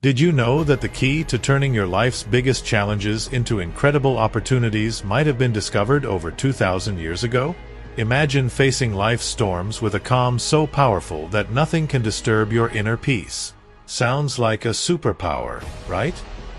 Did you know that the key to turning your life's biggest challenges into incredible opportunities might have been discovered over 2,000 years ago? Imagine facing life's storms with a calm so powerful that nothing can disturb your inner peace. Sounds like a superpower, right?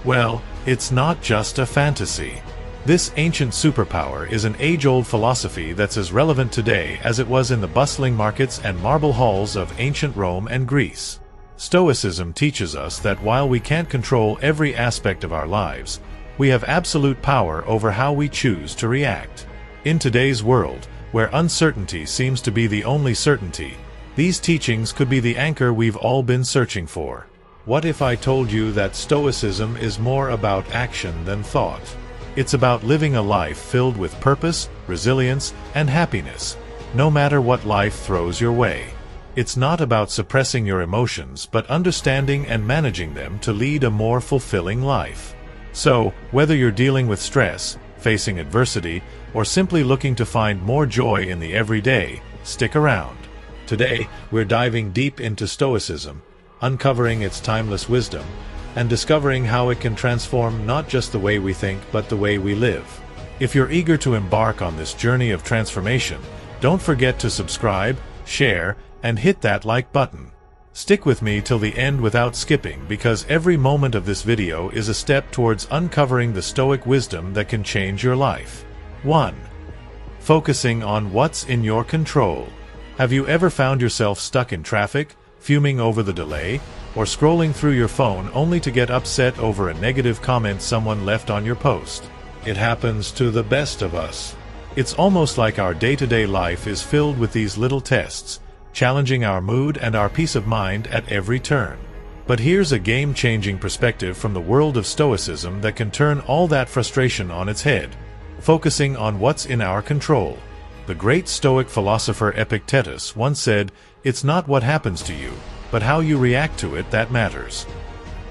Well, it's not just a fantasy. This ancient superpower is an age-old philosophy that's as relevant today as it was in the bustling markets and marble halls of ancient Rome and Greece. Stoicism teaches us that while we can't control every aspect of our lives, we have absolute power over how we choose to react. In today's world, where uncertainty seems to be the only certainty, these teachings could be the anchor we've all been searching for. What if I told you that Stoicism is more about action than thought? It's about living a life filled with purpose, resilience, and happiness, no matter what life throws your way. It's not about suppressing your emotions but understanding and managing them to lead a more fulfilling life. So, whether you're dealing with stress, facing adversity, or simply looking to find more joy in the everyday, stick around. Today, we're diving deep into Stoicism, uncovering its timeless wisdom, and discovering how it can transform not just the way we think but the way we live. If you're eager to embark on this journey of transformation, don't forget to subscribe, share, and hit that like button. Stick with me till the end without skipping, because every moment of this video is a step towards uncovering the Stoic wisdom that can change your life. 1. Focusing on what's in your control. Have you ever found yourself stuck in traffic, fuming over the delay, or scrolling through your phone only to get upset over a negative comment someone left on your post? It happens to the best of us. It's almost like our day-to-day life is filled with these little tests, challenging our mood and our peace of mind at every turn. But here's a game-changing perspective from the world of Stoicism that can turn all that frustration on its head. Focusing on what's in our control. The great Stoic philosopher Epictetus once said, "It's not what happens to you, but how you react to it that matters."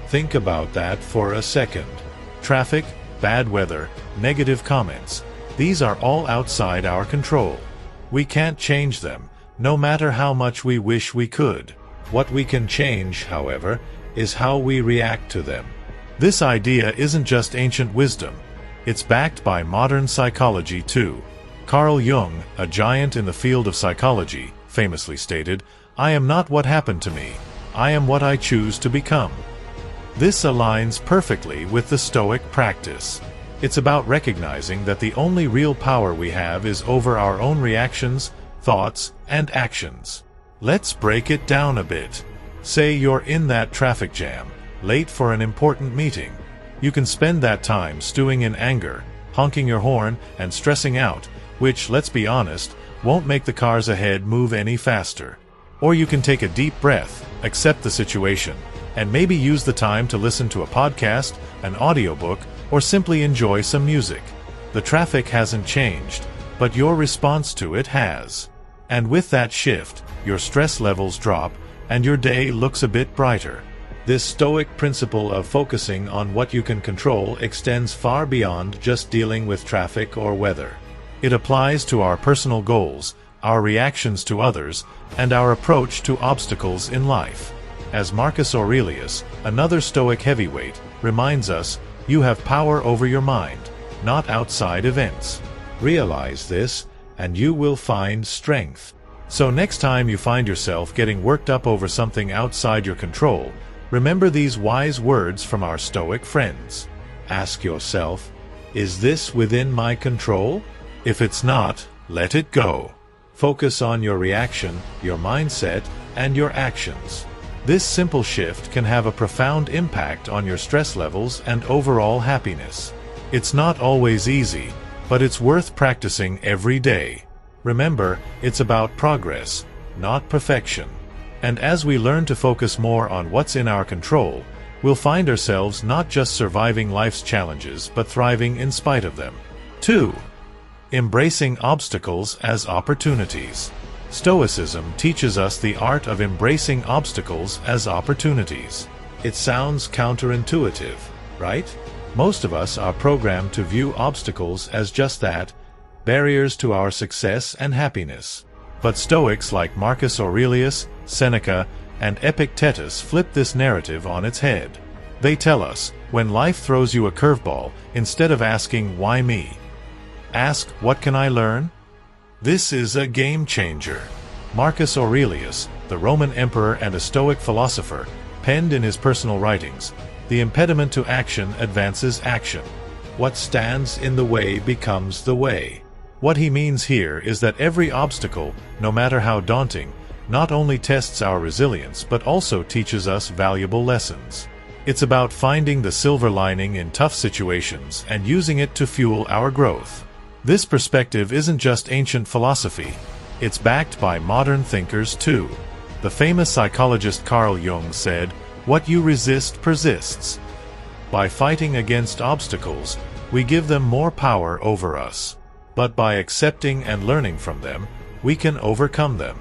Think about that for a second. Traffic, bad weather, negative comments, these are all outside our control. We can't change them, no matter how much we wish we could. What we can change, however, is how we react to them. This idea isn't just ancient wisdom. It's backed by modern psychology too. Carl Jung, a giant in the field of psychology, famously stated, "I am not what happened to me. I am what I choose to become." This aligns perfectly with the Stoic practice. It's about recognizing that the only real power we have is over our own reactions, thoughts, and actions. Let's break it down a bit. Say you're in that traffic jam, late for an important meeting. You can spend that time stewing in anger, honking your horn, and stressing out, which, let's be honest, won't make the cars ahead move any faster. Or you can take a deep breath, accept the situation, and maybe use the time to listen to a podcast, an audiobook, or simply enjoy some music. The traffic hasn't changed, but your response to it has. And with that shift, your stress levels drop, and your day looks a bit brighter. This Stoic principle of focusing on what you can control extends far beyond just dealing with traffic or weather. It applies to our personal goals, our reactions to others, and our approach to obstacles in life. As Marcus Aurelius, another Stoic heavyweight, reminds us, you have power over your mind, not outside events. Realize this, and you will find strength. So next time you find yourself getting worked up over something outside your control, remember these wise words from our Stoic friends. Ask yourself, is this within my control? If it's not, let it go. Focus on your reaction, your mindset, and your actions. This simple shift can have a profound impact on your stress levels and overall happiness. It's not always easy, but it's worth practicing every day. Remember, it's about progress, not perfection. And as we learn to focus more on what's in our control, we'll find ourselves not just surviving life's challenges but thriving in spite of them. 2. Embracing obstacles as opportunities. Stoicism teaches us the art of embracing obstacles as opportunities. It sounds counterintuitive, right? Most of us are programmed to view obstacles as just that, barriers to our success and happiness. But Stoics like Marcus Aurelius, Seneca, and Epictetus flip this narrative on its head. They tell us, when life throws you a curveball, instead of asking, "Why me?" ask, "What can I learn?" This is a game changer. Marcus Aurelius, the Roman emperor and a Stoic philosopher, penned in his personal writings, "The impediment to action advances action. What stands in the way becomes the way." What he means here is that every obstacle, no matter how daunting, not only tests our resilience but also teaches us valuable lessons. It's about finding the silver lining in tough situations and using it to fuel our growth. This perspective isn't just ancient philosophy. It's backed by modern thinkers too. The famous psychologist Carl Jung said, "What you resist persists." By fighting against obstacles, we give them more power over us. But by accepting and learning from them, we can overcome them.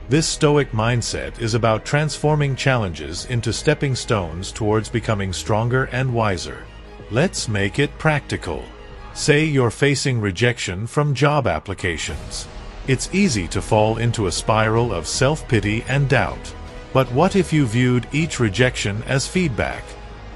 This Stoic mindset is about transforming challenges into stepping stones towards becoming stronger and wiser. Let's make it practical. Say you're facing rejection from job applications. It's easy to fall into a spiral of self-pity and doubt. But what if you viewed each rejection as feedback?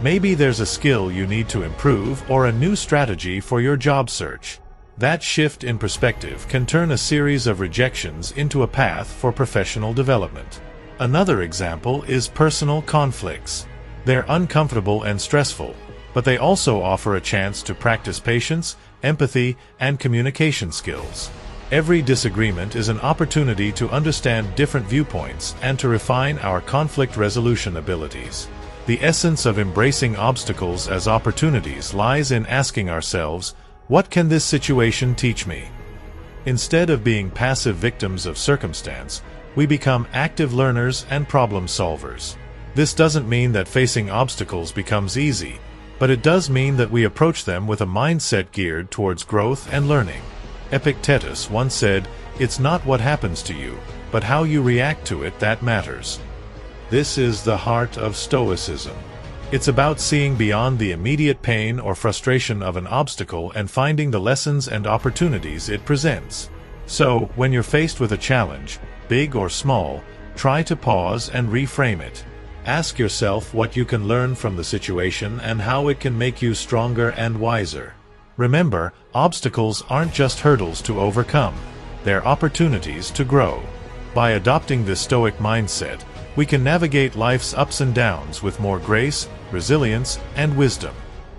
Maybe there's a skill you need to improve or a new strategy for your job search. That shift in perspective can turn a series of rejections into a path for professional development. Another example is personal conflicts. They're uncomfortable and stressful, but they also offer a chance to practice patience, empathy, and communication skills. Every disagreement is an opportunity to understand different viewpoints and to refine our conflict resolution abilities. The essence of embracing obstacles as opportunities lies in asking ourselves, what can this situation teach me? Instead of being passive victims of circumstance, we become active learners and problem solvers. This doesn't mean that facing obstacles becomes easy, but it does mean that we approach them with a mindset geared towards growth and learning. Epictetus once said, "It's not what happens to you, but how you react to it that matters." This is the heart of Stoicism. It's about seeing beyond the immediate pain or frustration of an obstacle and finding the lessons and opportunities it presents. So, when you're faced with a challenge, big or small, try to pause and reframe it. Ask yourself what you can learn from the situation and how it can make you stronger and wiser. Remember, obstacles aren't just hurdles to overcome. They're opportunities to grow. By adopting this Stoic mindset, we can navigate life's ups and downs with more grace, resilience, and wisdom.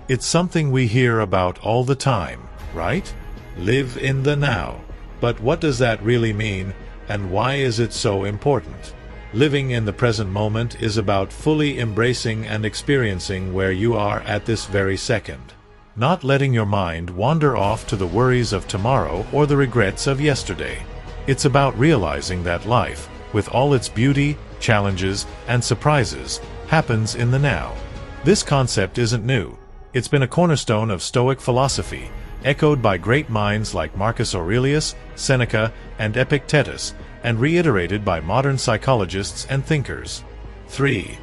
It's something we hear about all the time, right? Live in the now. But what does that really mean, and why is it so important? Living in the present moment is about fully embracing and experiencing where you are at this very second. Not letting your mind wander off to the worries of tomorrow or the regrets of yesterday. It's about realizing that life, with all its beauty, challenges, and surprises, happens in the now. This concept isn't new. It's been a cornerstone of Stoic philosophy, echoed by great minds like Marcus Aurelius, Seneca, and Epictetus, and reiterated by modern psychologists and thinkers. 3.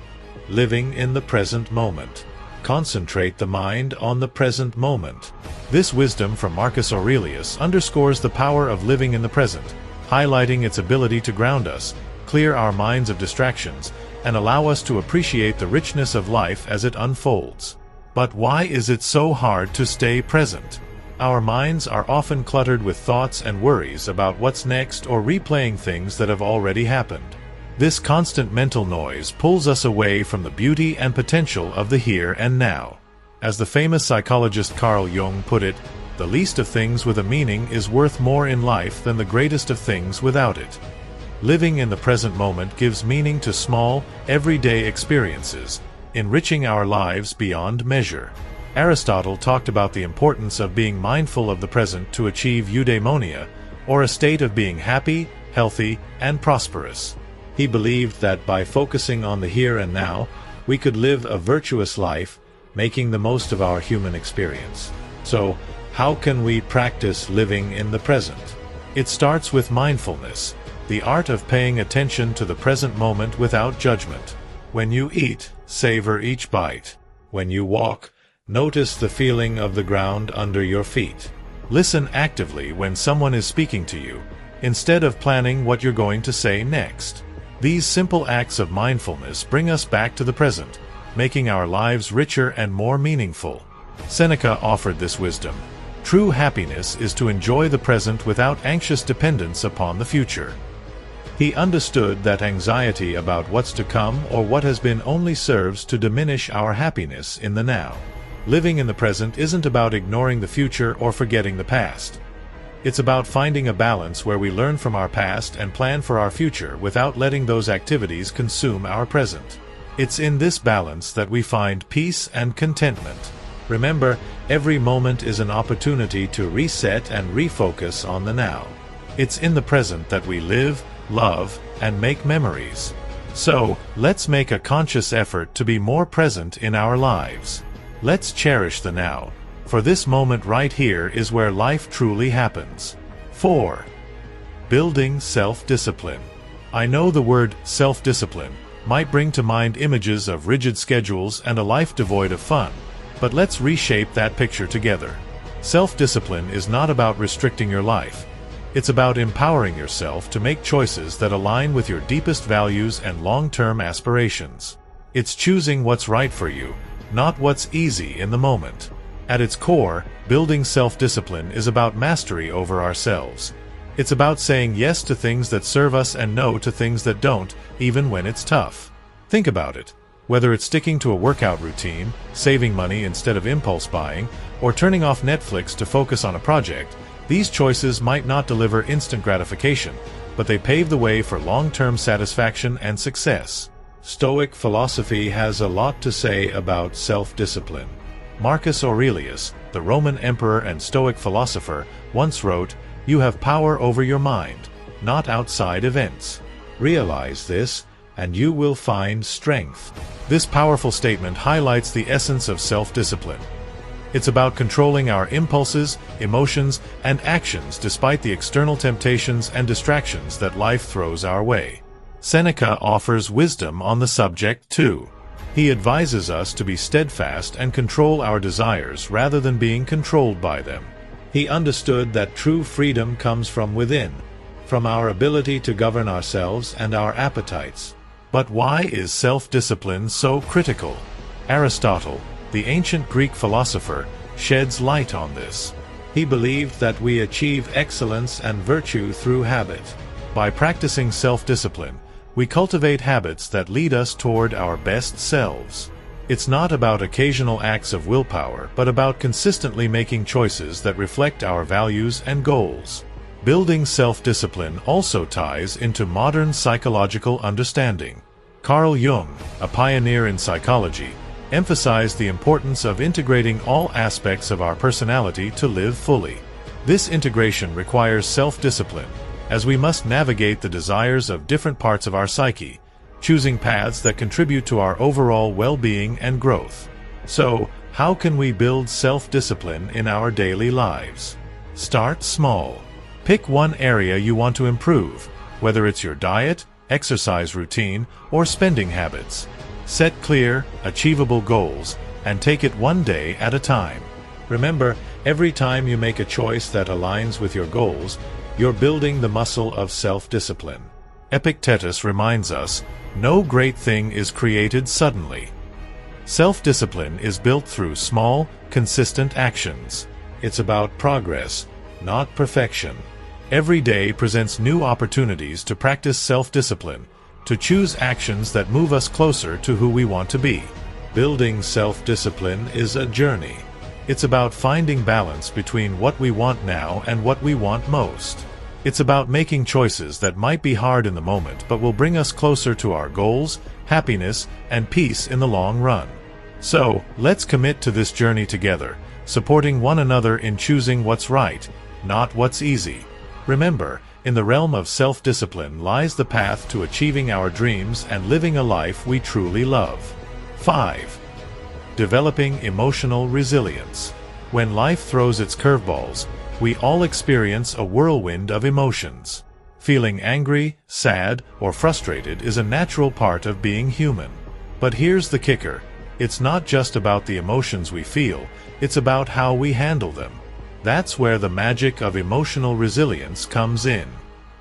Living in the present moment. Concentrate the mind on the present moment. This wisdom from Marcus Aurelius underscores the power of living in the present, highlighting its ability to ground us, clear our minds of distractions, and allow us to appreciate the richness of life as it unfolds. But why is it so hard to stay present? Our minds are often cluttered with thoughts and worries about what's next or replaying things that have already happened. This constant mental noise pulls us away from the beauty and potential of the here and now. As the famous psychologist Carl Jung put it, "The least of things with a meaning is worth more in life than the greatest of things without it." Living in the present moment gives meaning to small, everyday experiences, enriching our lives beyond measure. Aristotle talked about the importance of being mindful of the present to achieve eudaimonia, or a state of being happy, healthy, and prosperous. He believed that by focusing on the here and now, we could live a virtuous life, making the most of our human experience. So, how can we practice living in the present? It starts with mindfulness, the art of paying attention to the present moment without judgment. When you eat, savor each bite. When you walk, notice the feeling of the ground under your feet. Listen actively when someone is speaking to you, instead of planning what you're going to say next. These simple acts of mindfulness bring us back to the present, making our lives richer and more meaningful. Seneca offered this wisdom. True happiness is to enjoy the present without anxious dependence upon the future. He understood that anxiety about what's to come or what has been only serves to diminish our happiness in the now. Living in the present isn't about ignoring the future or forgetting the past. It's about finding a balance where we learn from our past and plan for our future without letting those activities consume our present. It's in this balance that we find peace and contentment. Remember, every moment is an opportunity to reset and refocus on the now. It's in the present that we live, love, and make memories. So, let's make a conscious effort to be more present in our lives. Let's cherish the now, for this moment right here is where life truly happens. 4. Building self-discipline. I know the word self-discipline might bring to mind images of rigid schedules and a life devoid of fun, but let's reshape that picture together. Self-discipline is not about restricting your life. It's about empowering yourself to make choices that align with your deepest values and long-term aspirations. It's choosing what's right for you, not what's easy in the moment. At its core, building self-discipline is about mastery over ourselves. It's about saying yes to things that serve us and no to things that don't, even when it's tough. Think about it. Whether it's sticking to a workout routine, saving money instead of impulse buying, or turning off Netflix to focus on a project, these choices might not deliver instant gratification, but they pave the way for long-term satisfaction and success. Stoic philosophy has a lot to say about self-discipline. Marcus Aurelius, the Roman emperor and Stoic philosopher, once wrote, "You have power over your mind, not outside events. Realize this, and you will find strength." This powerful statement highlights the essence of self-discipline. It's about controlling our impulses, emotions, and actions despite the external temptations and distractions that life throws our way. Seneca offers wisdom on the subject too. He advises us to be steadfast and control our desires rather than being controlled by them. He understood that true freedom comes from within, from our ability to govern ourselves and our appetites. But why is self-discipline so critical? Aristotle, the ancient Greek philosopher, sheds light on this. He believed that we achieve excellence and virtue through habit. By practicing self-discipline, we cultivate habits that lead us toward our best selves. It's not about occasional acts of willpower, but about consistently making choices that reflect our values and goals. Building self-discipline also ties into modern psychological understanding. Carl Jung, a pioneer in psychology, emphasized the importance of integrating all aspects of our personality to live fully. This integration requires self-discipline, as we must navigate the desires of different parts of our psyche, choosing paths that contribute to our overall well-being and growth. So, how can we build self-discipline in our daily lives? Start small. Pick one area you want to improve, whether it's your diet, exercise routine, or spending habits. Set clear, achievable goals, and take it one day at a time. Remember, every time you make a choice that aligns with your goals, you're building the muscle of self-discipline. Epictetus reminds us, no great thing is created suddenly. Self-discipline is built through small, consistent actions. It's about progress, not perfection. Every day presents new opportunities to practice self-discipline, to choose actions that move us closer to who we want to be. Building self-discipline is a journey. It's about finding balance between what we want now and what we want most. It's about making choices that might be hard in the moment but will bring us closer to our goals, happiness, and peace in the long run. So, let's commit to this journey together, supporting one another in choosing what's right, not what's easy. Remember, in the realm of self-discipline lies the path to achieving our dreams and living a life we truly love. 5. Developing emotional resilience. When life throws its curveballs, we all experience a whirlwind of emotions. Feeling angry, sad, or frustrated is a natural part of being human. But here's the kicker. It's not just about the emotions we feel, it's about how we handle them. That's where the magic of emotional resilience comes in.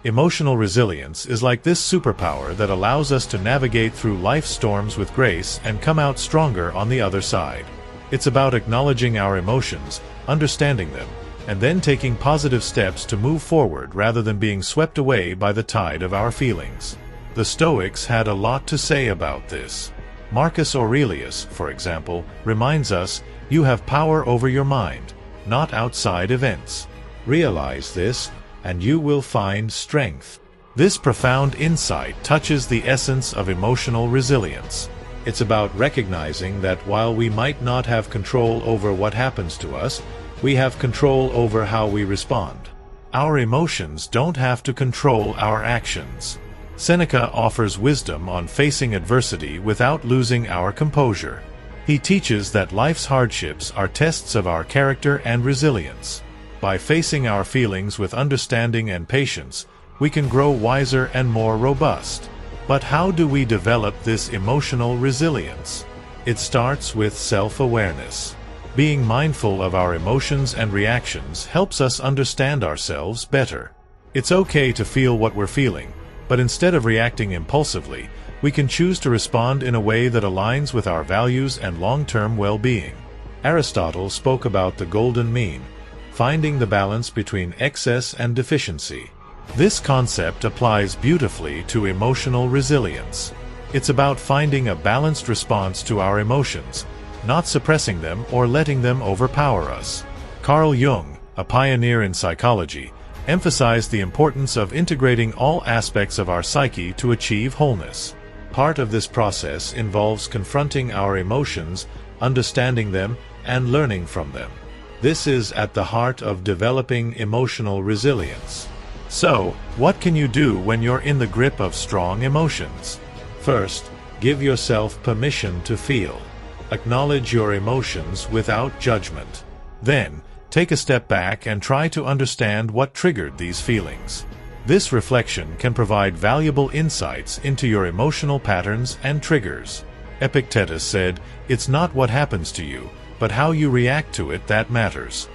Emotional resilience is like this superpower that allows us to navigate through life's storms with grace and come out stronger on the other side. It's about acknowledging our emotions, understanding them, and then taking positive steps to move forward rather than being swept away by the tide of our feelings. The Stoics had a lot to say about this. Marcus Aurelius, for example, reminds us, "You have power over your mind, not outside events. Realize this, and you will find strength." This profound insight touches the essence of emotional resilience. It's about recognizing that while we might not have control over what happens to us, we have control over how we respond. Our emotions don't have to control our actions. Seneca offers wisdom on facing adversity without losing our composure. He teaches that life's hardships are tests of our character and resilience. By facing our feelings with understanding and patience, we can grow wiser and more robust. But how do we develop this emotional resilience? It starts with self-awareness. Being mindful of our emotions and reactions helps us understand ourselves better. It's okay to feel what we're feeling, but instead of reacting impulsively, we can choose to respond in a way that aligns with our values and long-term well-being. Aristotle spoke about the golden mean, finding the balance between excess and deficiency. This concept applies beautifully to emotional resilience. It's about finding a balanced response to our emotions, not suppressing them or letting them overpower us. Carl Jung, a pioneer in psychology, emphasized the importance of integrating all aspects of our psyche to achieve wholeness. Part of this process involves confronting our emotions, understanding them, and learning from them. This is at the heart of developing emotional resilience. So, what can you do when you're in the grip of strong emotions? First, give yourself permission to feel. Acknowledge your emotions without judgment. Then, take a step back and try to understand what triggered these feelings. This reflection can provide valuable insights into your emotional patterns and triggers. Epictetus said, "It's not what happens to you, but how you react to it that matters."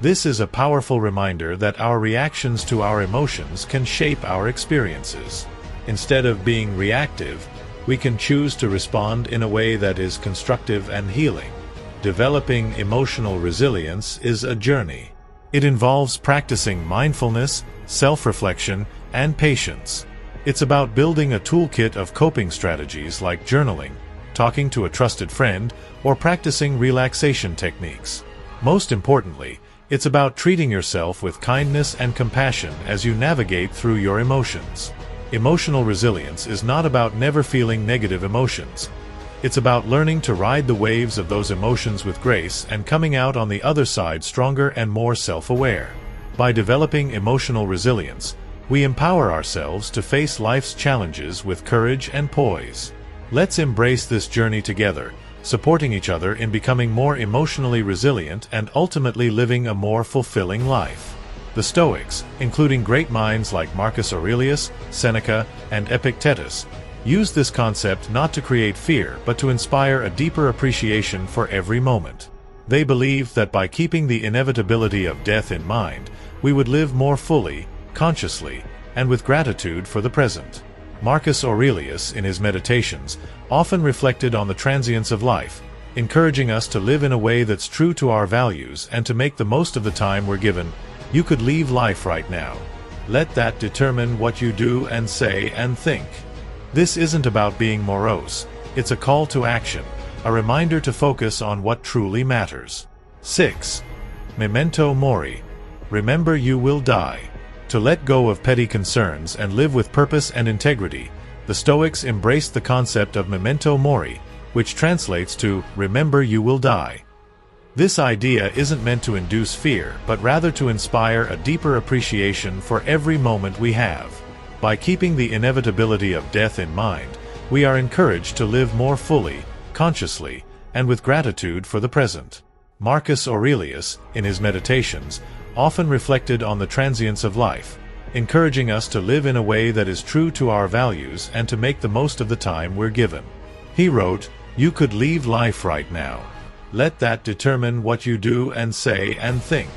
This is a powerful reminder that our reactions to our emotions can shape our experiences. Instead of being reactive, we can choose to respond in a way that is constructive and healing. Developing emotional resilience is a journey. It involves practicing mindfulness, self-reflection, and patience. It's about building a toolkit of coping strategies like journaling, talking to a trusted friend, or practicing relaxation techniques. Most importantly, it's about treating yourself with kindness and compassion as you navigate through your emotions. Emotional resilience is not about never feeling negative emotions. It's about learning to ride the waves of those emotions with grace and coming out on the other side stronger and more self-aware. By developing emotional resilience, we empower ourselves to face life's challenges with courage and poise. Let's embrace this journey together, supporting each other in becoming more emotionally resilient and ultimately living a more fulfilling life. The Stoics, including great minds like Marcus Aurelius, Seneca, and Epictetus, used this concept not to create fear but to inspire a deeper appreciation for every moment. They believed that by keeping the inevitability of death in mind, we would live more fully, consciously, and with gratitude for the present. Marcus Aurelius, in his meditations, often reflected on the transience of life, encouraging us to live in a way that's true to our values and to make the most of the time we're given. You could leave life right now. Let that determine what you do and say and think. This isn't about being morose. It's a call to action, a reminder to focus on what truly matters. 6. Memento mori. Remember you will die. To let go of petty concerns and live with purpose and integrity, the Stoics embraced the concept of memento mori, which translates to remember you will die. This idea isn't meant to induce fear, but rather to inspire a deeper appreciation for every moment we have. By keeping the inevitability of death in mind, we are encouraged to live more fully, consciously, and with gratitude for the present. Marcus Aurelius, in his meditations, often reflected on the transience of life, encouraging us to live in a way that is true to our values and to make the most of the time we're given. He wrote, "You could leave life right now. Let that determine what you do and say and think."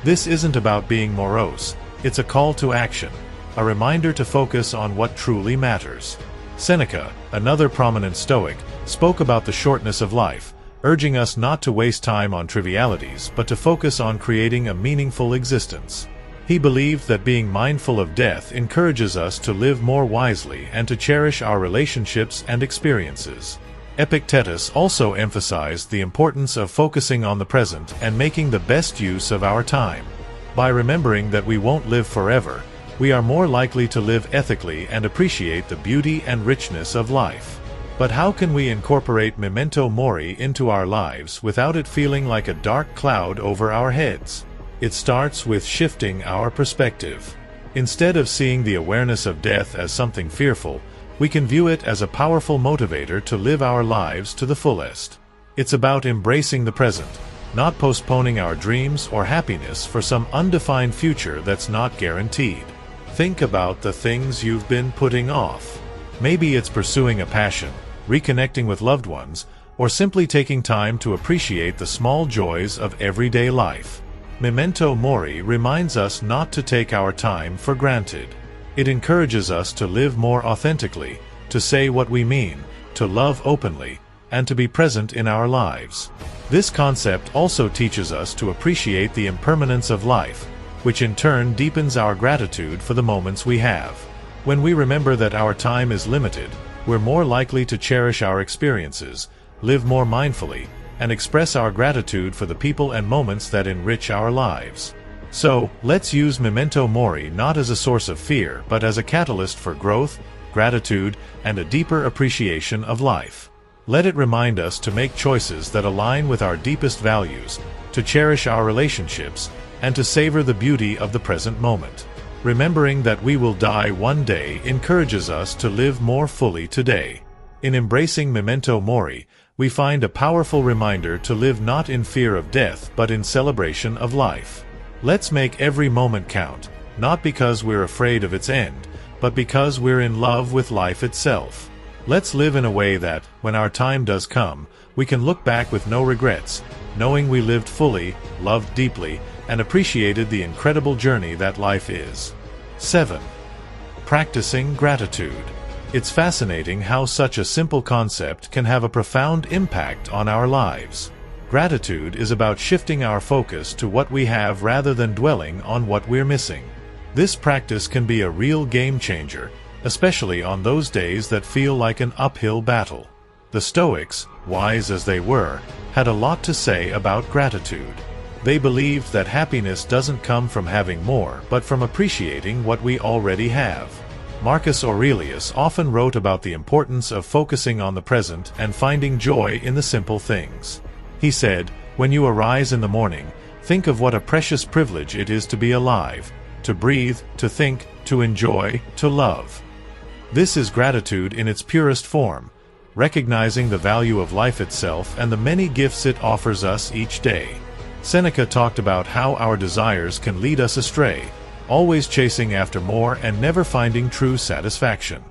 This isn't about being morose. It's a call to action, a reminder to focus on what truly matters. Seneca, another prominent Stoic, spoke about the shortness of life, urging us not to waste time on trivialities but to focus on creating a meaningful existence. He believed that being mindful of death encourages us to live more wisely and to cherish our relationships and experiences. Epictetus also emphasized the importance of focusing on the present and making the best use of our time. By remembering that we won't live forever, we are more likely to live ethically and appreciate the beauty and richness of life. But how can we incorporate memento mori into our lives without it feeling like a dark cloud over our heads? It starts with shifting our perspective. Instead of seeing the awareness of death as something fearful, we can view it as a powerful motivator to live our lives to the fullest. It's about embracing the present, not postponing our dreams or happiness for some undefined future that's not guaranteed. Think about the things you've been putting off. Maybe it's pursuing a passion, reconnecting with loved ones, or simply taking time to appreciate the small joys of everyday life. Memento mori reminds us not to take our time for granted. It encourages us to live more authentically, to say what we mean, to love openly, and to be present in our lives. This concept also teaches us to appreciate the impermanence of life, which in turn deepens our gratitude for the moments we have. When we remember that our time is limited, we're more likely to cherish our experiences, live more mindfully, and express our gratitude for the people and moments that enrich our lives. So, let's use memento mori not as a source of fear, but as a catalyst for growth, gratitude, and a deeper appreciation of life. Let it remind us to make choices that align with our deepest values, to cherish our relationships, and to savor the beauty of the present moment. Remembering that we will die one day encourages us to live more fully today. In embracing memento mori, we find a powerful reminder to live not in fear of death but in celebration of life. Let's make every moment count, not because we're afraid of its end, but because we're in love with life itself. Let's live in a way that, when our time does come, we can look back with no regrets, knowing we lived fully, loved deeply, and appreciated the incredible journey that life is. 7. Practicing gratitude. It's fascinating how such a simple concept can have a profound impact on our lives. Gratitude is about shifting our focus to what we have rather than dwelling on what we're missing. This practice can be a real game changer, especially on those days that feel like an uphill battle. The Stoics, wise as they were, had a lot to say about gratitude. They believed that happiness doesn't come from having more, but from appreciating what we already have. Marcus Aurelius often wrote about the importance of focusing on the present and finding joy in the simple things. He said, "When you arise in the morning, think of what a precious privilege it is to be alive, to breathe, to think, to enjoy, to love." This is gratitude in its purest form, recognizing the value of life itself and the many gifts it offers us each day. Seneca talked about how our desires can lead us astray, always chasing after more and never finding true satisfaction.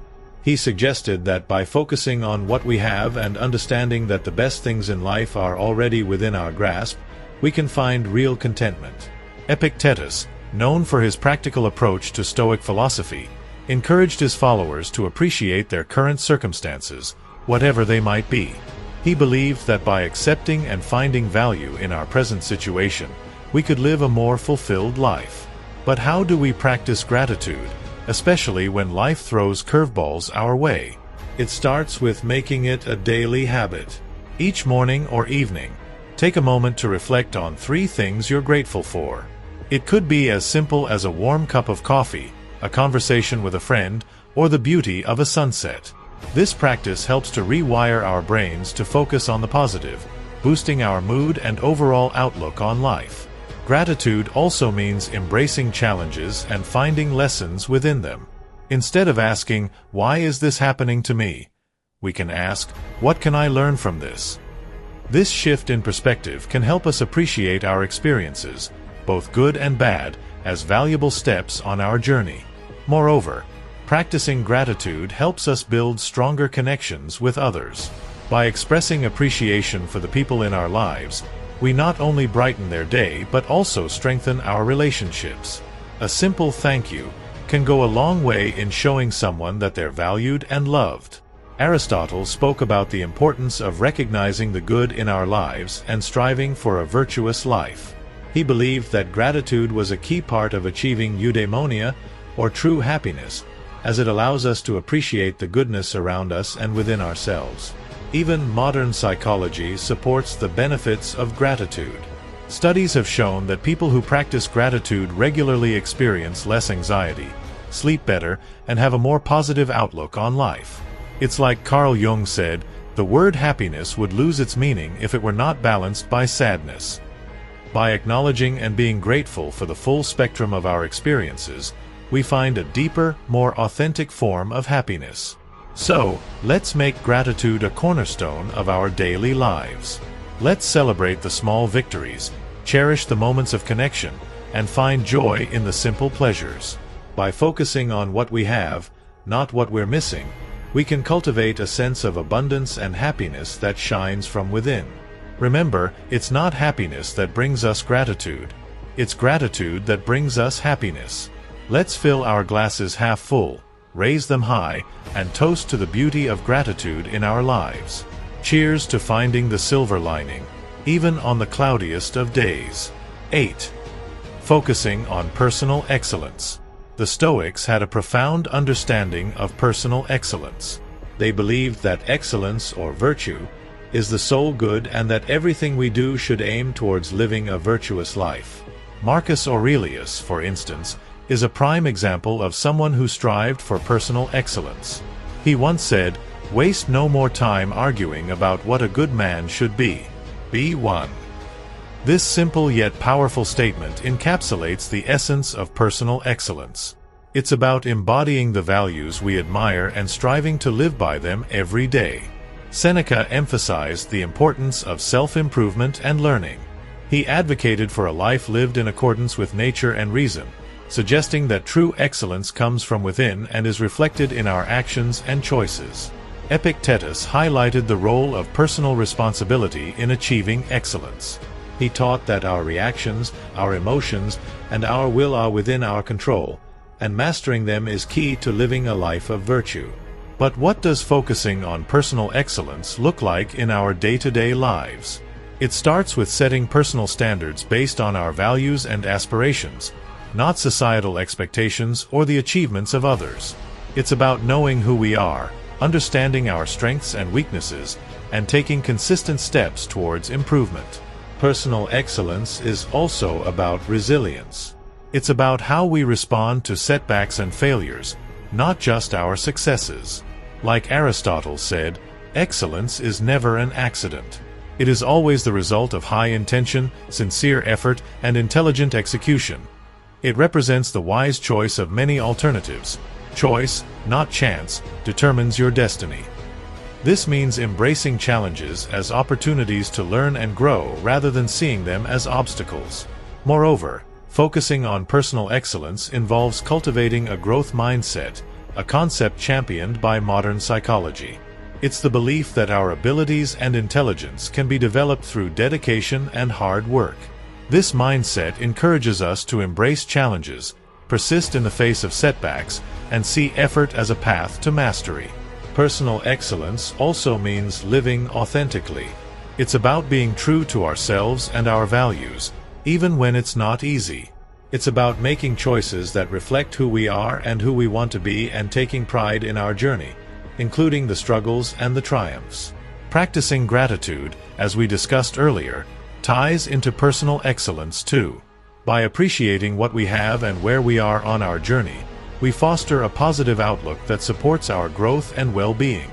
He suggested that by focusing on what we have and understanding that the best things in life are already within our grasp, we can find real contentment. Epictetus, known for his practical approach to Stoic philosophy, encouraged his followers to appreciate their current circumstances, whatever they might be. He believed that by accepting and finding value in our present situation, we could live a more fulfilled life. But how do we practice gratitude, especially when life throws curveballs our way? It starts with making it a daily habit. Each morning or evening, take a moment to reflect on 3 things you're grateful for. It could be as simple as a warm cup of coffee, a conversation with a friend, or the beauty of a sunset. This practice helps to rewire our brains to focus on the positive, boosting our mood and overall outlook on life. Gratitude also means embracing challenges and finding lessons within them. Instead of asking, "Why is this happening to me?" we can ask, "What can I learn from this?" This shift in perspective can help us appreciate our experiences, both good and bad, as valuable steps on our journey. Moreover, practicing gratitude helps us build stronger connections with others. By expressing appreciation for the people in our lives, we not only brighten their day but also strengthen our relationships. A simple thank you, can go a long way in showing someone that they're valued and loved. Aristotle spoke about the importance of recognizing the good in our lives and striving for a virtuous life. He believed that gratitude was a key part of achieving eudaimonia, or true happiness, as it allows us to appreciate the goodness around us and within ourselves. Even modern psychology supports the benefits of gratitude. Studies have shown that people who practice gratitude regularly experience less anxiety, sleep better, and have a more positive outlook on life. It's like Carl Jung said, the word happiness would lose its meaning if it were not balanced by sadness. By acknowledging and being grateful for the full spectrum of our experiences, we find a deeper, more authentic form of happiness. So, let's make gratitude a cornerstone of our daily lives. Let's celebrate the small victories, cherish the moments of connection, and find joy in the simple pleasures. By focusing on what we have, not what we're missing, we can cultivate a sense of abundance and happiness that shines from within. Remember, it's not happiness that brings us gratitude. It's gratitude that brings us happiness. Let's fill our glasses half full, raise them high, and toast to the beauty of gratitude in our lives. Cheers to finding the silver lining, even on the cloudiest of days. 8. Focusing on personal excellence. The Stoics had a profound understanding of personal excellence. They believed that excellence, or virtue, is the sole good and that everything we do should aim towards living a virtuous life. Marcus Aurelius, for instance, is a prime example of someone who strived for personal excellence. He once said, "Waste no more time arguing about what a good man should be. Be one." This simple yet powerful statement encapsulates the essence of personal excellence. It's about embodying the values we admire and striving to live by them every day. Seneca emphasized the importance of self-improvement and learning. He advocated for a life lived in accordance with nature and reason, suggesting that true excellence comes from within and is reflected in our actions and choices. Epictetus highlighted the role of personal responsibility in achieving excellence. He taught that our reactions, our emotions, and our will are within our control, and mastering them is key to living a life of virtue. But what does focusing on personal excellence look like in our day-to-day lives? It starts with setting personal standards based on our values and aspirations, not societal expectations or the achievements of others. It's about knowing who we are, understanding our strengths and weaknesses, and taking consistent steps towards improvement. Personal excellence is also about resilience. It's about how we respond to setbacks and failures, not just our successes. Like Aristotle said, excellence is never an accident. It is always the result of high intention, sincere effort, and intelligent execution. It represents the wise choice of many alternatives. Choice, not chance, determines your destiny. This means embracing challenges as opportunities to learn and grow rather than seeing them as obstacles. Moreover, focusing on personal excellence involves cultivating a growth mindset, a concept championed by modern psychology. It's the belief that our abilities and intelligence can be developed through dedication and hard work. This mindset encourages us to embrace challenges, persist in the face of setbacks, and see effort as a path to mastery. Personal excellence also means living authentically. It's about being true to ourselves and our values, even when it's not easy. It's about making choices that reflect who we are and who we want to be and taking pride in our journey, including the struggles and the triumphs. Practicing gratitude, as we discussed earlier, ties into personal excellence too. By appreciating what we have and where we are on our journey, we foster a positive outlook that supports our growth and well-being.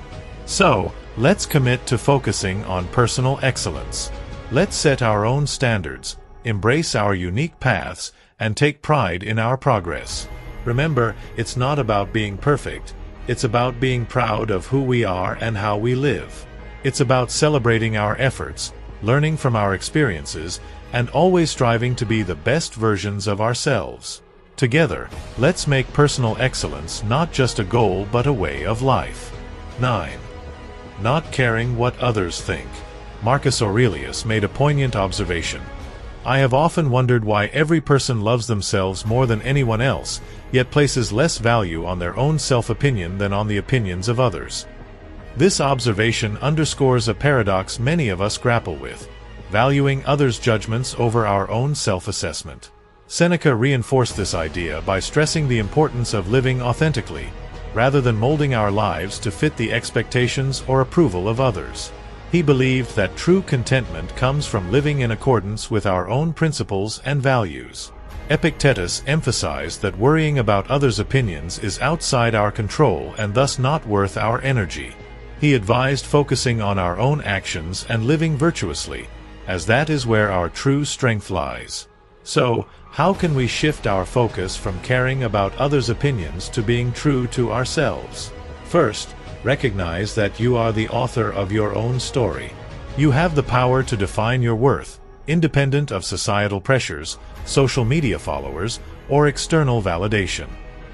So, let's commit to focusing on personal excellence. Let's set our own standards, embrace our unique paths, and take pride in our progress. Remember, it's not about being perfect. It's about being proud of who we are and how we live. It's about celebrating our efforts, learning from our experiences, and always striving to be the best versions of ourselves. Together, let's make personal excellence not just a goal but a way of life. 9. Not caring what others think. Marcus Aurelius made a poignant observation. I have often wondered why every person loves themselves more than anyone else, yet places less value on their own self-opinion than on the opinions of others. This observation underscores a paradox many of us grapple with, valuing others' judgments over our own self-assessment. Seneca reinforced this idea by stressing the importance of living authentically, rather than molding our lives to fit the expectations or approval of others. He believed that true contentment comes from living in accordance with our own principles and values. Epictetus emphasized that worrying about others' opinions is outside our control and thus not worth our energy. He advised focusing on our own actions and living virtuously, as that is where our true strength lies. So, how can we shift our focus from caring about others' opinions to being true to ourselves? First, recognize that you are the author of your own story. You have the power to define your worth, independent of societal pressures, social media followers, or external validation.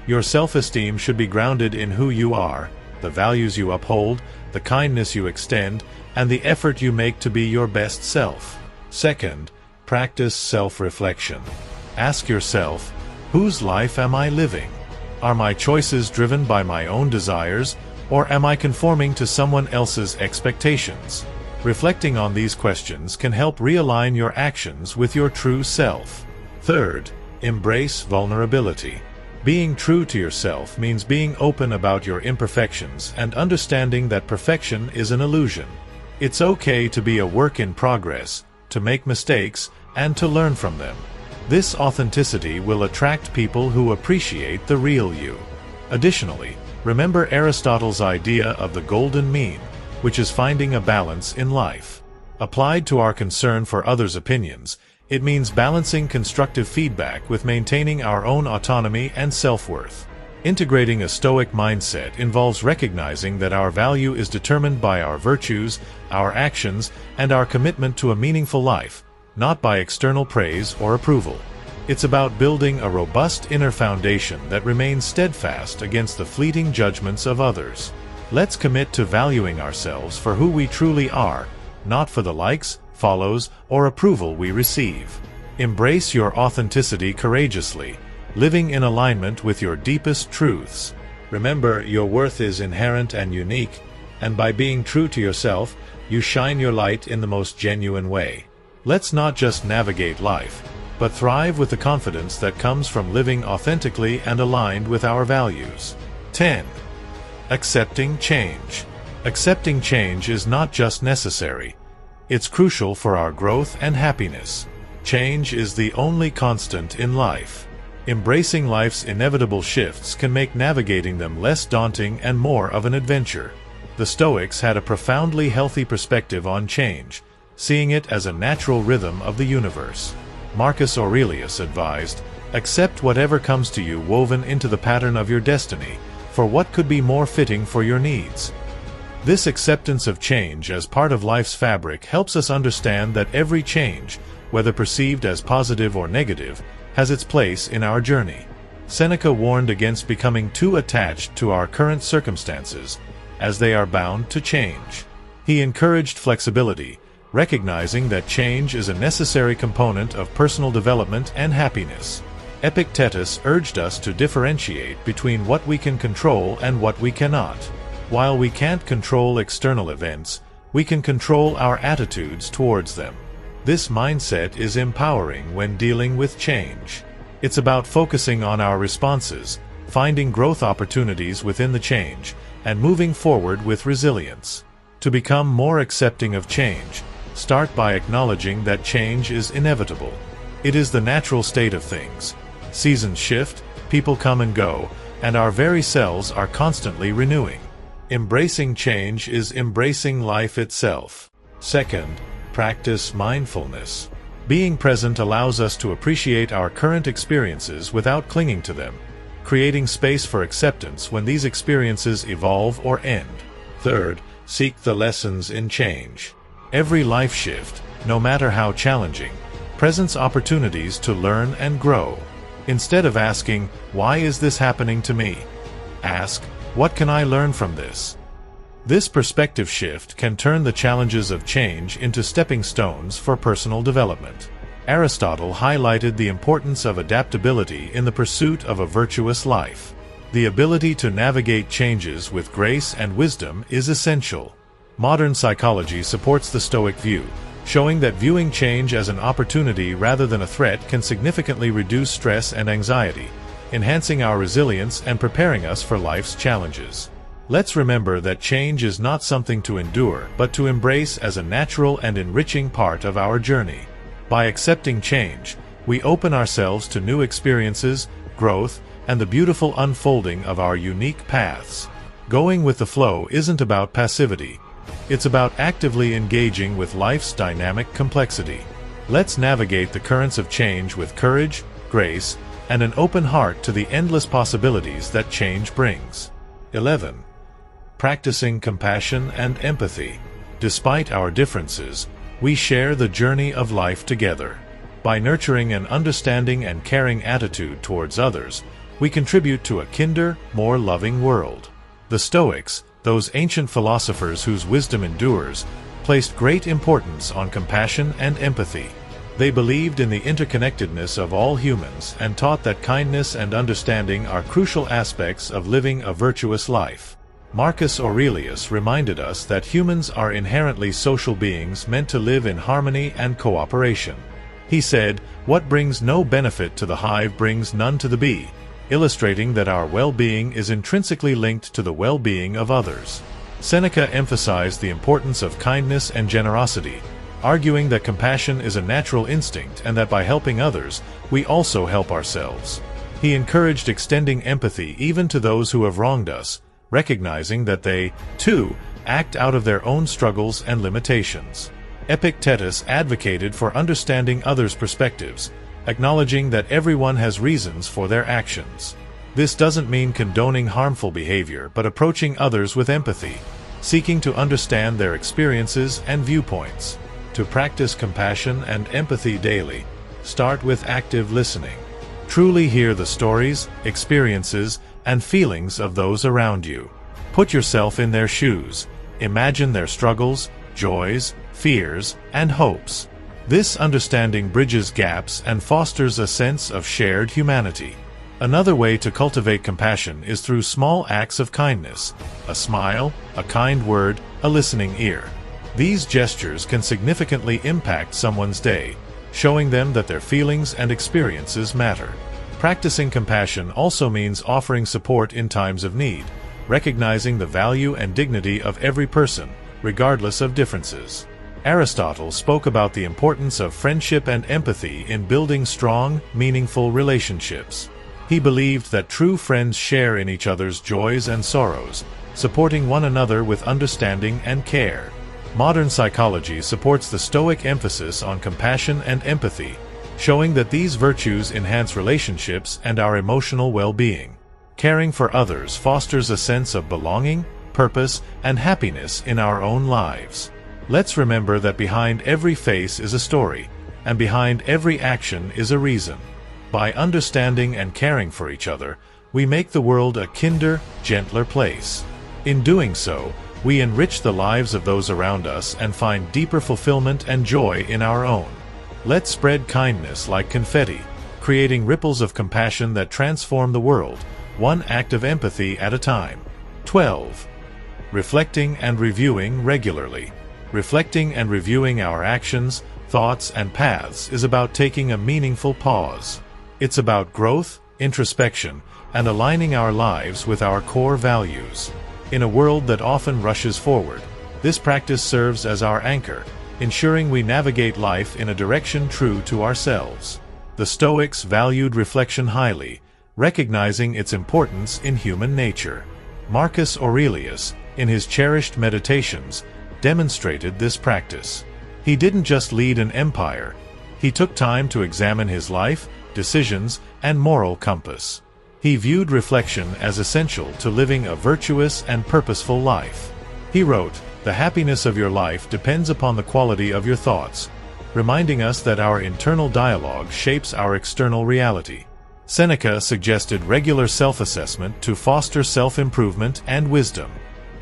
Your self-esteem should be grounded in who you are, the values you uphold, the kindness you extend, and the effort you make to be your best self. Second, practice self-reflection. Ask yourself, whose life am I living? Are my choices driven by my own desires, or am I conforming to someone else's expectations? Reflecting on these questions can help realign your actions with your true self. Third, embrace vulnerability. Being true to yourself means being open about your imperfections and understanding that perfection is an illusion. It's okay to be a work in progress, to make mistakes, and to learn from them. This authenticity will attract people who appreciate the real you. Additionally, remember Aristotle's idea of the golden mean, which is finding a balance in life. Applied to our concern for others' opinions, it means balancing constructive feedback with maintaining our own autonomy and self-worth. Integrating a Stoic mindset involves recognizing that our value is determined by our virtues, our actions, and our commitment to a meaningful life, not by external praise or approval. It's about building a robust inner foundation that remains steadfast against the fleeting judgments of others. Let's commit to valuing ourselves for who we truly are, not for the likes, follows, or approval we receive. Embrace your authenticity courageously, living in alignment with your deepest truths. Remember, your worth is inherent and unique, and by being true to yourself, you shine your light in the most genuine way. Let's not just navigate life, but thrive with the confidence that comes from living authentically and aligned with our values. 10. Accepting change. Accepting change is not just necessary. It's crucial for our growth and happiness. Change is the only constant in life. Embracing life's inevitable shifts can make navigating them less daunting and more of an adventure. The Stoics had a profoundly healthy perspective on change, seeing it as a natural rhythm of the universe. Marcus Aurelius advised, "Accept whatever comes to you woven into the pattern of your destiny, for what could be more fitting for your needs?" This acceptance of change as part of life's fabric helps us understand that every change, whether perceived as positive or negative, has its place in our journey. Seneca warned against becoming too attached to our current circumstances, as they are bound to change. He encouraged flexibility, recognizing that change is a necessary component of personal development and happiness. Epictetus urged us to differentiate between what we can control and what we cannot. While we can't control external events, we can control our attitudes towards them. This mindset is empowering when dealing with change. It's about focusing on our responses, finding growth opportunities within the change, and moving forward with resilience. To become more accepting of change, start by acknowledging that change is inevitable. It is the natural state of things. Seasons shift, people come and go, and our very selves are constantly renewing. Embracing change is embracing life itself. Second, practice mindfulness. Being present allows us to appreciate our current experiences without clinging to them, creating space for acceptance when these experiences evolve or end. Third, seek the lessons in change. Every life shift, no matter how challenging, presents opportunities to learn and grow. Instead of asking, "Why is this happening to me?" ask, "What can I learn from this?" This perspective shift can turn the challenges of change into stepping stones for personal development. Aristotle highlighted the importance of adaptability in the pursuit of a virtuous life. The ability to navigate changes with grace and wisdom is essential. Modern psychology supports the Stoic view, showing that viewing change as an opportunity rather than a threat can significantly reduce stress and anxiety, enhancing our resilience and preparing us for life's challenges. Let's remember that change is not something to endure, but to embrace as a natural and enriching part of our journey. By accepting change, we open ourselves to new experiences, growth, and the beautiful unfolding of our unique paths. Going with the flow isn't about passivity. It's about actively engaging with life's dynamic complexity. Let's navigate the currents of change with courage, grace, and an open heart to the endless possibilities that change brings. 11. Practicing compassion and empathy. Despite our differences, we share the journey of life together. By nurturing an understanding and caring attitude towards others, we contribute to a kinder, more loving world. The Stoics, those ancient philosophers whose wisdom endures, placed great importance on compassion and empathy. They believed in the interconnectedness of all humans and taught that kindness and understanding are crucial aspects of living a virtuous life. Marcus Aurelius reminded us that humans are inherently social beings meant to live in harmony and cooperation. He said, "What brings no benefit to the hive brings none to the bee," illustrating that our well-being is intrinsically linked to the well-being of others. Seneca emphasized the importance of kindness and generosity, arguing that compassion is a natural instinct and that by helping others, we also help ourselves. He encouraged extending empathy even to those who have wronged us, recognizing that they, too, act out of their own struggles and limitations. Epictetus advocated for understanding others' perspectives, acknowledging that everyone has reasons for their actions. This doesn't mean condoning harmful behavior, but approaching others with empathy, seeking to understand their experiences and viewpoints. To practice compassion and empathy daily, start with active listening. Truly hear the stories, experiences, and feelings of those around you. Put yourself in their shoes. Imagine their struggles, joys, fears, and hopes. This understanding bridges gaps and fosters a sense of shared humanity. Another way to cultivate compassion is through small acts of kindness: a smile, a kind word, a listening ear. These gestures can significantly impact someone's day, showing them that their feelings and experiences matter. Practicing compassion also means offering support in times of need, recognizing the value and dignity of every person, regardless of differences. Aristotle spoke about the importance of friendship and empathy in building strong, meaningful relationships. He believed that true friends share in each other's joys and sorrows, supporting one another with understanding and care. Modern psychology supports the Stoic emphasis on compassion and empathy, showing that these virtues enhance relationships and our emotional well-being. Caring for others fosters a sense of belonging, purpose, and happiness in our own lives. Let's remember that behind every face is a story, and behind every action is a reason. By understanding and caring for each other, we make the world a kinder, gentler place. In doing so, we enrich the lives of those around us and find deeper fulfillment and joy in our own. Let's spread kindness like confetti, creating ripples of compassion that transform the world, one act of empathy at a time. 12. Reflecting and reviewing regularly. Reflecting and reviewing our actions, thoughts, and paths is about taking a meaningful pause. It's about growth, introspection, and aligning our lives with our core values. In a world that often rushes forward, this practice serves as our anchor, ensuring we navigate life in a direction true to ourselves. The Stoics valued reflection highly, recognizing its importance in human nature. Marcus Aurelius, in his cherished Meditations, demonstrated this practice. He didn't just lead an empire, he took time to examine his life, decisions, and moral compass. He viewed reflection as essential to living a virtuous and purposeful life. He wrote, "The happiness of your life depends upon the quality of your thoughts," reminding us that our internal dialogue shapes our external reality. Seneca suggested regular self-assessment to foster self-improvement and wisdom.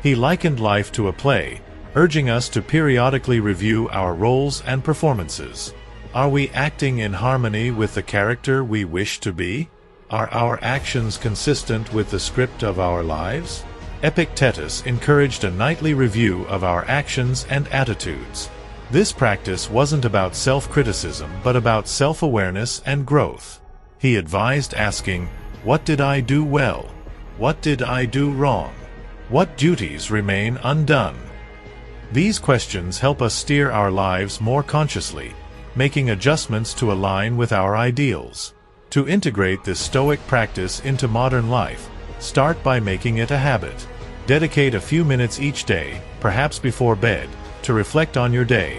He likened life to a play, urging us to periodically review our roles and performances. Are we acting in harmony with the character we wish to be? Are our actions consistent with the script of our lives? Epictetus encouraged a nightly review of our actions and attitudes. This practice wasn't about self-criticism but about self-awareness and growth. He advised asking, "What did I do well? What did I do wrong? What duties remain undone?" These questions help us steer our lives more consciously, making adjustments to align with our ideals. To integrate this Stoic practice into modern life, start by making it a habit. Dedicate a few minutes each day, perhaps before bed, to reflect on your day.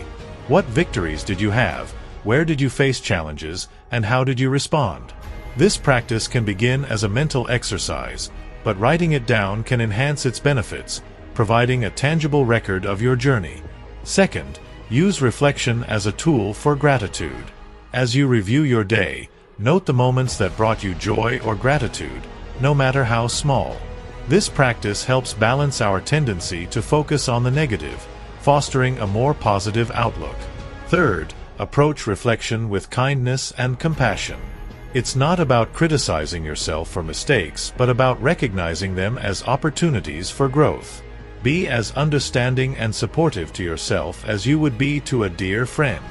What victories did you have? Where did you face challenges? And how did you respond? This practice can begin as a mental exercise, but writing it down can enhance its benefits, providing a tangible record of your journey. Second, use reflection as a tool for gratitude. As you review your day, note the moments that brought you joy or gratitude, no matter how small. This practice helps balance our tendency to focus on the negative, fostering a more positive outlook. Third, approach reflection with kindness and compassion. It's not about criticizing yourself for mistakes, but about recognizing them as opportunities for growth. Be as understanding and supportive to yourself as you would be to a dear friend.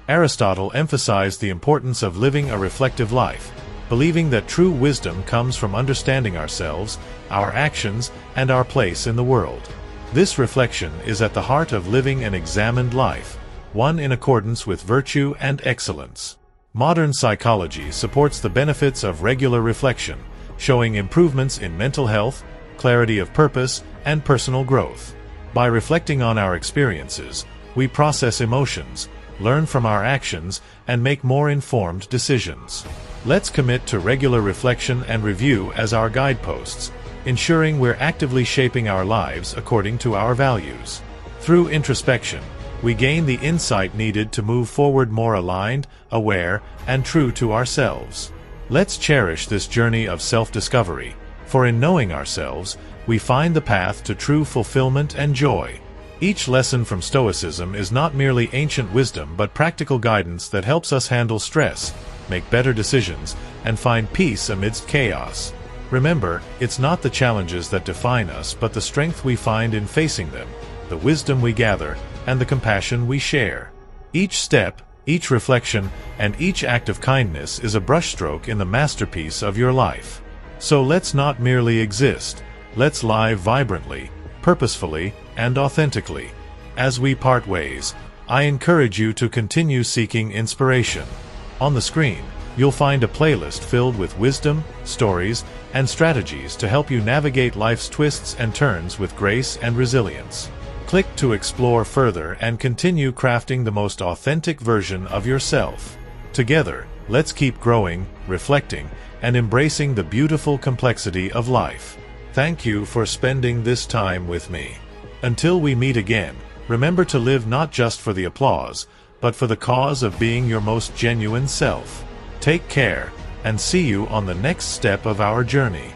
Aristotle emphasized the importance of living a reflective life, believing that true wisdom comes from understanding ourselves, our actions, and our place in the world. This reflection is at the heart of living an examined life, one in accordance with virtue and excellence. Modern psychology supports the benefits of regular reflection, showing improvements in mental health, clarity of purpose, and personal growth. By reflecting on our experiences, we process emotions, learn from our actions, and make more informed decisions. Let's commit to regular reflection and review as our guideposts, ensuring we're actively shaping our lives according to our values. Through introspection, we gain the insight needed to move forward more aligned, aware, and true to ourselves. Let's cherish this journey of self-discovery, for in knowing ourselves, we find the path to true fulfillment and joy. Each lesson from Stoicism is not merely ancient wisdom but practical guidance that helps us handle stress, make better decisions, and find peace amidst chaos. Remember, it's not the challenges that define us but the strength we find in facing them, the wisdom we gather, and the compassion we share. Each step, each reflection, and each act of kindness is a brushstroke in the masterpiece of your life. So let's not merely exist, let's live vibrantly, purposefully, and authentically. As we part ways, I encourage you to continue seeking inspiration. On the screen, you'll find a playlist filled with wisdom, stories, and strategies to help you navigate life's twists and turns with grace and resilience. Click to explore further and continue crafting the most authentic version of yourself. Together, let's keep growing, reflecting, and embracing the beautiful complexity of life. Thank you for spending this time with me. Until we meet again, remember to live not just for the applause, but for the cause of being your most genuine self. Take care, and see you on the next step of our journey.